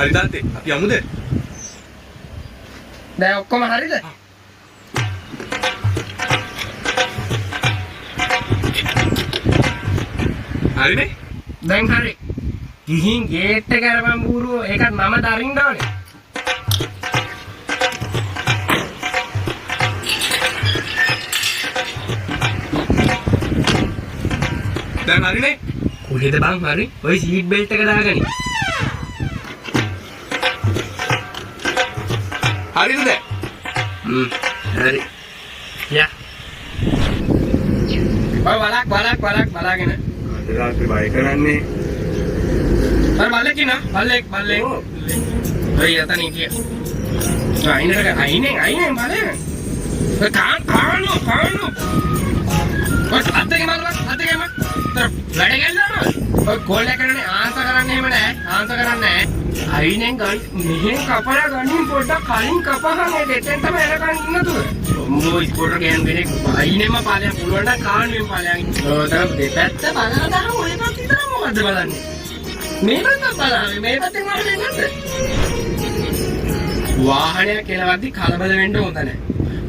හරි තාත්තේ අපි යමුද? දැන් ඔක්කොම හරිද? හරිනේ. දැන් හරි. ගිහින් ගේට් එක අරපන් බූරුවෝ ඒකත් මම දරින්න ඕනේ. දැන් හරිනේ. කොහෙද බං හරි? ඔය සීට් බෙල්ට් එක දාගනි. හරිද දැන්? හරි. යා. බලක් බලාගෙන. අද බය කරන්නේ. බල්ලෙක් ඉන්න. බල්ලෙක්. ඔය යතනින් කිය. අයිනේ බලන්න. කාණු. ඔය අතේ මල්ල. වැඩ ගන්නවා. ඔය කෝල් එක කරන්නේ ආන්සර් කරන්නේ එහෙම නැහැ. අයිනෙන් ගන්න මෙහෙන් කපලා ගනින් පොඩ්ඩක් කලින් කපහන් ඒ දෙතෙන් තමයි එනකන් ඉන්නතුව. මොයි ස්කෝටර් ගෑන් කෙනෙක් අයිනෙම පාලයන් පුළුවන් නම් කාණුවෙන් පාලයන්. ඔතන දෙපැත්ත බලනවා ඔය පැත්ත විතර මොකද්ද බලන්නේ? මේ පැත්ත බලන්නේ මේ පැත්තෙන් වහන්නේ නැද්ද? වාහනය කෙලවද්දි කලබල වෙන්න හොඳ නැහැ.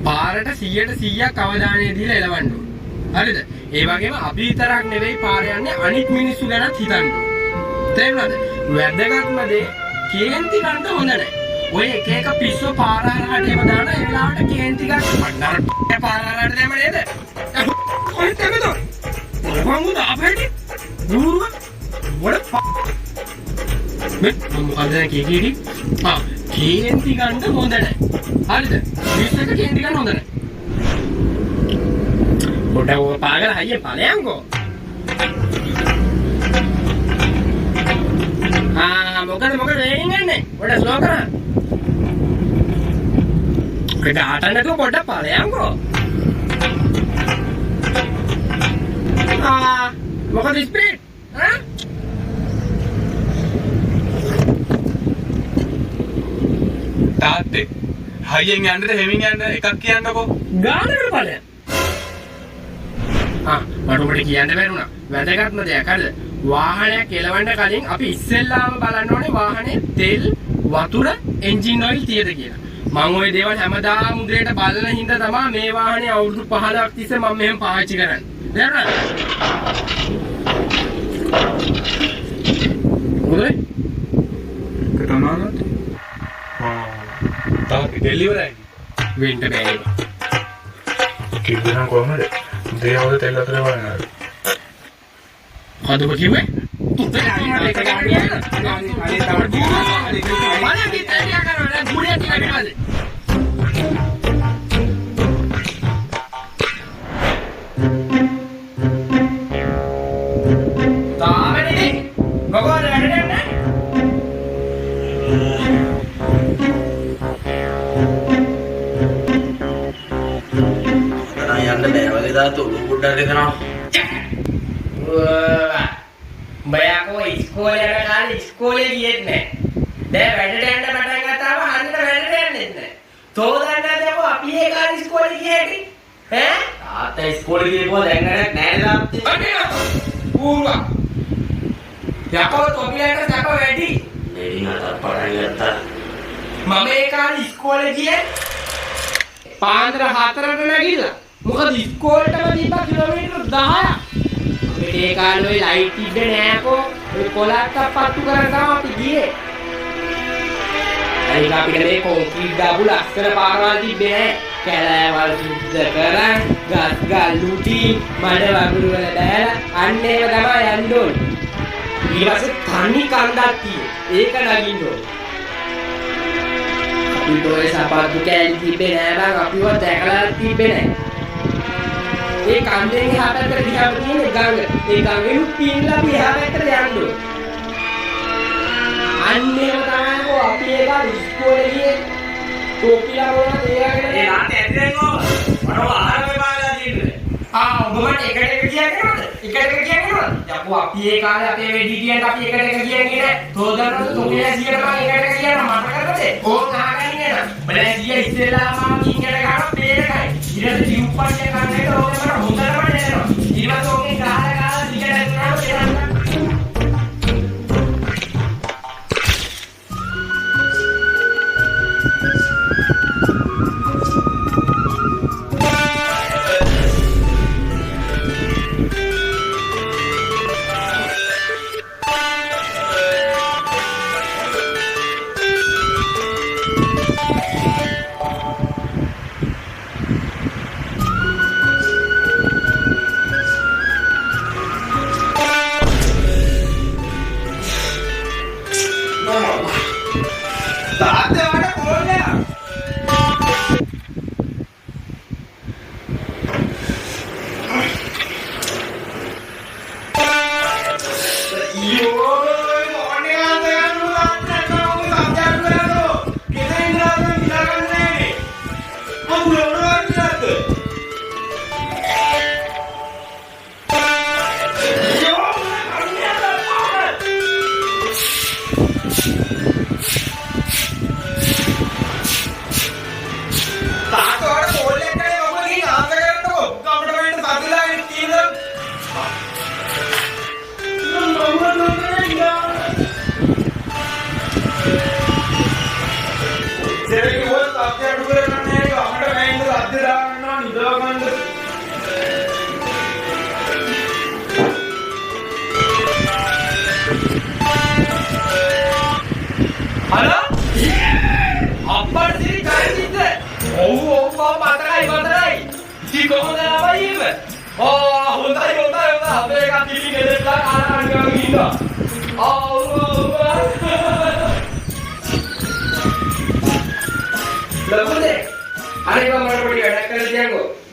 පාරට 100% අවධානය දීලා එලවන්න ඕන. හරිද? ඒ වගේම අපි විතරක් නෙවෙයි පාර යන්නේ අනිත් මිනිස්සු ගැනත් හිතන්න ඕන. තේරුණාද? වැදගත්ම දේ කේන්ති ගන්න හොඳ නැහැ. ඔය එක පිස්සෝ පාර හරහට එම දාන ඒ වෙලාවට කේන්ති ගන්න මන්නර පාර හරහට දැම නේද? කොහෙද එමෙද? මොකමුද අපේටි? දුරුව මොඩ මොකද කීකීටි? කේන්ති ගන්න හොඳ නැහැ. හරිද? පිස්සක කේන්ති ගන්න හොඳ නැහැ. පොඩ්ඩක් ඔය පාගල හයියෙන් ඵලයන්කෝ. මොකද වේගෙන් යන්නේ? පොඩ්ඩක් ස්ලෝ කරා. ඒක ආටන්න නැතුව පොඩ්ඩක් ඵලයන්කෝ. මොකද ස්පීඩ්? තාත්තේ හයියෙන් යන්නද හෙමින් යන්නද එකක් කියන්නකෝ. ගානකට ඵලයන්. මට ඔබට කියන්න බැරුණා. වැදගත්ම දෙයක් හරිද? වාහනයක් එලවන්න කලින් අපි ඉස්සෙල්ලාම බලන්න ඕනේ වාහනේ තෙල්, වතුර, එන්ජින් ඔයිල් තියෙද කියලා. මම ওই දේවල් හැමදාම උදේට බලන හින්දා තමයි මේ වාහනේ අවුරුදු 15ක් තිස්සේ මම මෙහෙම පාවිච්චි කරන්නේ. දැනනද? මොකද? කතනානත්? තාත්තේ ඩෙලිවරි වෙන්න බෑ. කිව්වනම් කොහමද? දේවල් තෙල් අතර වරනවා. කවුද කිව්වේ? බයකෝ ඉස්කෝලේ යන කාලේ ඉස්කෝලේ ගියෙත් නැහැ. දැන් වැඩට යන්න පටන් ගත්තාම හරියට වැඩට යන්නේ නැහැ. තෝරන්නද යකෝ අපි ඒ කාලේ ඉස්කෝලේ ගියේ ඇති? ඈ? තාත්තා ඉස්කෝලේ ගියපුවා දැන් වැඩක් නැහැ තාත්තේ. අනේ ඌවා. යකෝ තොපිලට සැප වැඩි. දෙලින් අතක් පටන් ගත්තා. මම ඒ කාලේ ඉස්කෝලේ ගියේ පාන්දර 4ට නැගිටලා. මොකද ඉස්කෝලේටම දීපා කිලෝමීටර් 10ක්. ඒ කාලේ ඔය ලයිට් තිබ්බේ නෑකෝ. ඔය කොලක්ක් පත්තු කරන් තමයි අපි ගියේ. ඒක අපිට මේ කොන්ක්‍රීට් දාපු ලස්සන පාරවල් තිබ්බේ නෑ. කැලෑවල් සුද්ධ කරන්, ගස් ගල් ලුටි, මඩ වගුරු වල බෑලා අන්න ඒව තමයි යන්න ඕනේ. ඊට පස්සේ තනි කන්දක් තියෙන්නේ. ඒක නගින්න ඕනේ. අපිට ඔය සපත්තු කෑලි තිබ්බේ නෑ බං. අපිව දැකලා තිබ්බේ නෑ. ඒ කන්දෙන් එහා පැත්තට ගියාම තියෙන ගඟ. ඒ ගඟෙන් පින්ලා අපි එහා පැත්තට යන්න ඕනේ. අන්නේම තමයි අපි ඒක ඉස්කෝලේ ගියේ. टोपिया बोला दिया गया ये रात ऐसे को बड़ा आहार में बाला दिन ඔබ මට එකට කියන්නේ නේද? එකට කියන්නේ නේද? යකෝ අපි ඒ කාලේ අපේ වෙඩි කියන්න අපි එකට කියන්නේ නෑ. තෝදරන තෝකේ 100ට මම එකට කියන මට කරපතේ. ඕක අහගන්නේ නේද? බල 100 ඉස්සෙල්ලාම මම කිංගට ගහන පේරකයි. ඊට දියුප්පච්ච කන්නේට ඕක මට හොඳටම නේනවා. ඊට ඕකේ ගහලා දිගට යනවා පේරන්න.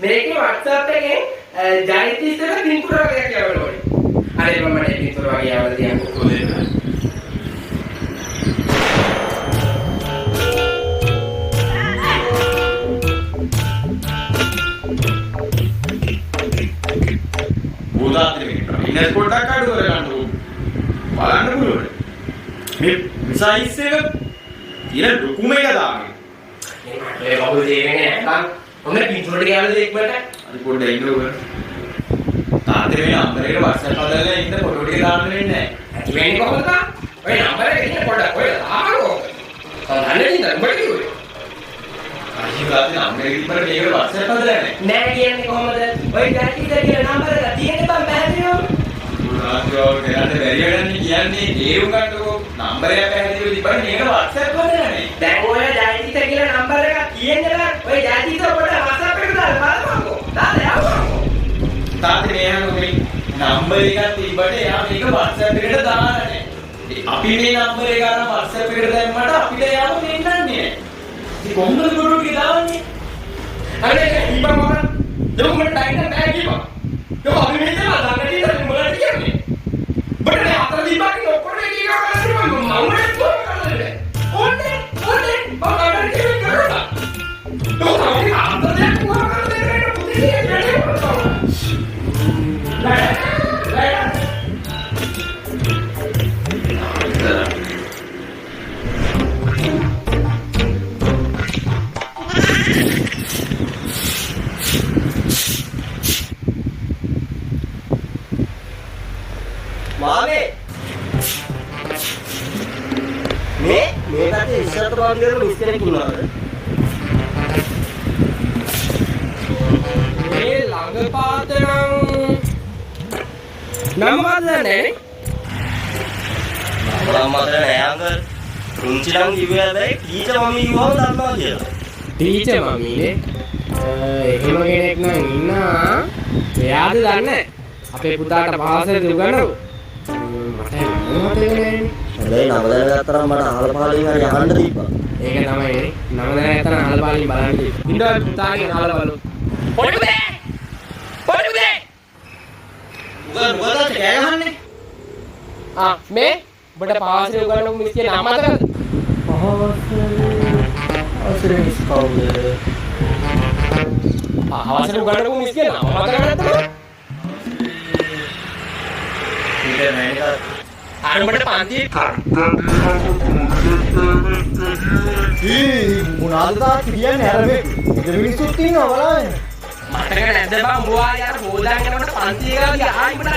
මේකේ WhatsApp එකේ ජයතිස්තර පින්තූර වගේ කියවන්න ඕනේ. හරි මම මට පින්තූර වගේ යවලා තියන්න කොහෙද? බෝධාත්‍රි මිනිත්තු. ඉන්න පොඩ්ඩක් අඩු කරගන්න බලන්න පුළුවන්. මේ සයිස් එක තියෙන ලොකුම එක දාන්නේ. ඒ බබු දෙන්නේ නැහැ. ඔන්න පින්තූරට ගියාද එක්කට? අර පොඩ්ඩක් ඉන්නකෝ. තාත්තේ මේ නම්බරේට WhatsApp හදලා ඉන්න ෆොටෝ ටික දාන්න වෙන්නේ නැහැ. ඇති වෙන්නේ කොහොමද? ඔය නම්බර එක ඉන්න පොඩ්ඩක් ඔය දාන්නකෝ. අනේ ඉන්න උඹට කිව්වේ. අයියෝ නම්බරේ ඉස්සර මේකට WhatsApp හදලා නැහැ. නෑ කියන්නේ කොහොමද? ඔය ජාතිද කියලා නම්බර එක තියෙන්න බෑ පැහැදිලිවම. උනාජෝ කරන්න බැරි වැඩන්නේ කියන්නේ තේරුම් ගන්නකෝ. නම්බරය පැහැදිලිව තිබ්බම මේකට WhatsApp හදලා නැහැ. දැන් ඔය ජාතිද කියලා නම්බර එක කියන්නේ බෑ. ඔය ජාතිද පොඩ්ඩක් WhatsApp එකට දාලා බලන්නකෝ. දාලා යවන්නකෝ. තාත්තේ මේ අහන්නේ නම්බර එකක් තිබ්බට එයා මේක WhatsApp එකට දාලා නැහැ. අපි මේ නම්බර එක අරන් WhatsApp එකට දැම්මට අපිට යාම දෙන්නන්නේ නැහැ. ඉතින් කොහොමද ෆොටෝ ටික දාන්නේ? අනේ ඉබ්බා මොකක්ද? දෙමුකට ටයිම් නැහැ කිව්වා. ඒක අපි මේ දේවල් ළඟට ඉඳන් මොකක්ද කියන්නේ? බඩේ අතර දීපකින් ඔක්කොම එකක් කරලා මම මොකක්ද කරන්නේ? ඕනේ බබාට කියන කරලා. ඒක අතර දෙයක් මොකක්ද කරන්නේ? පුතේ වැඩේ කරනවා. මාමේ මේ පැත්තේ ඉස්සරහට පාවිච්චි කරන මිස්ටරෙක් ඉන්නවද? මේ ළඟ පාත නම් මොකක්ද නැහැ මම මතක නෑ අංකල්. පුංචි නම් කිව්වේ හැබැයි ටීචර් මමී කිව්වම දන්නවා කියලා. ටීචර් මමීනේ එහෙම කෙනෙක් නම් ඉන්නා. එයාද දන්නේ අපේ පුතාට පාසලේ උගන්වනවා. මට මතක නෑනේ. හැබැයි නම දැනගත්තරම් මට අහල පහලින් හරි අහන්න තිබ්බා. ඒක තමයි නම දැනගත්තරම් අහල පහලින් බලන්න තිබ්බා. ඉන්නවා පුතාගේ අහල බලමු. පොඩුදේ මොකද කෑ ගහන්නේ? මේ ඔබට පාසලේ උගන්වපු මිස්ගේ නම මතකද? පාසලේ මිස් කවුද? හවසට උගන්නපු මිස් කියනවා මම මතක නැත්තේ ඊට නෑ අර උඹට පන්ති මොනවාද තාත්තා කියන්නේ අර මේ මිනිස්සුත් ඉන්නවා බලන්න. මතක නැද්ද බං උඹ වාගේ අර හොදාගෙන යනකොට පන්ති එක ආයි උඹට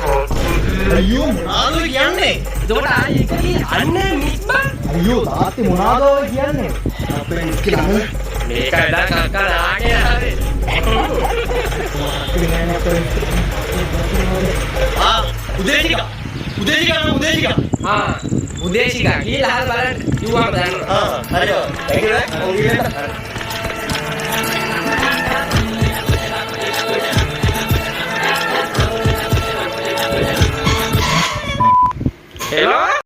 අයියෝ මොනවාද කියන්නේ? එතකොට ආයි එක අන්නේ මිස් බං අයියෝ තාත්තේ මොනවාද ඔය කියන්නේ? අපේ මිස් කියලා මේක දැන් කක්කා නාගේ ආවේ උදේශිකා උදේශිකා කියලා අහලා බලන්න කිව්වම දන්නවා හරිද ඒක ඔංගිලට හෙලෝ